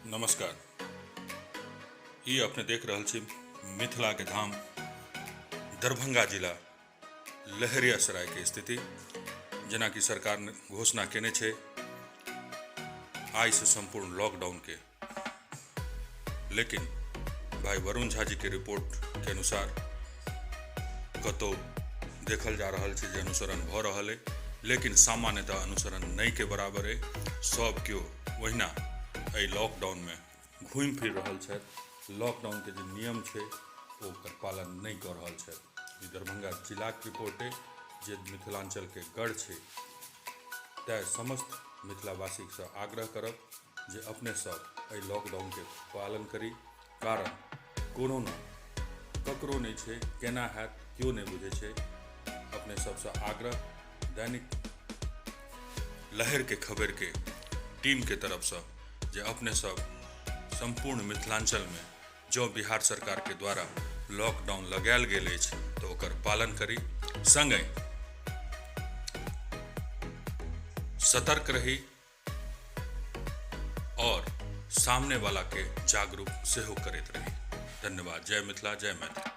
नमस्कार। ई अपने देख रहल छी मिथिला के धाम दरभंगा जिला लहेरियासराय के स्थिति। जेना कि सरकार ने घोषणा केने छे आई से संपूर्ण लॉकडाउन के, लेकिन भाई वरुण झा जी के रिपोर्ट के अनुसार कतो देखल जा रहल छे जे अनुसरण भ रहल है, लेकिन सामान्यतः अनुसरण नहीं के बराबर है। सब क्यों वहिना एहि लॉकडाउन में घूम फिर रहल छे, लॉकडाउन के जो नियम छे ओकर पालन नहीं कर रहल छे। ई दरभंगा जिला के रिपोर्ट है जे मिथिलांचल के गढ़ छे। तै समस्त मिथिलावासी से आग्रह करब जे अपने सब एहि लॉकडाउन के पालन करी, कारण कोरोना ककरो नहीं छे, केना हैत क्यों नहीं बुझे छे। अपने सबसे आग्रह दैनिक लहर के खबर के टीम के तरफ से जे अपने सब संपूर्ण मिथिलांचल में जो बिहार सरकार के द्वारा लॉकडाउन लगायल गेल अछि तो ओकर पालन करी, संगे सतर्क रही और सामने वाला के जागरूक सेहो करैत रही। धन्यवाद। जय मिथिला, जय मैथिली।